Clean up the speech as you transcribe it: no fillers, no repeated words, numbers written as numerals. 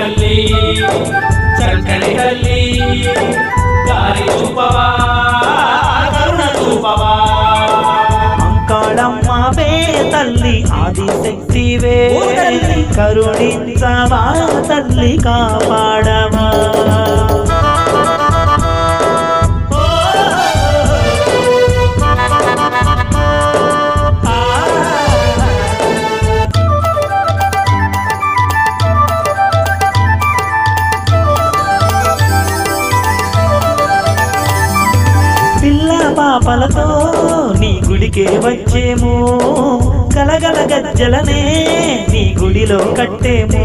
తల్లి చక్కని తల్లి దారి చూపవా కరుణ చూపవా అంకాళమ్మవే తల్లి ఆదిశక్తివే కరుణించవా తల్లి కాపాడవా పిల్ల పాపలతో నీ గుడికే వచ్చేమో గలగల గజ్జలనే నీ గుడిలో కట్టేమో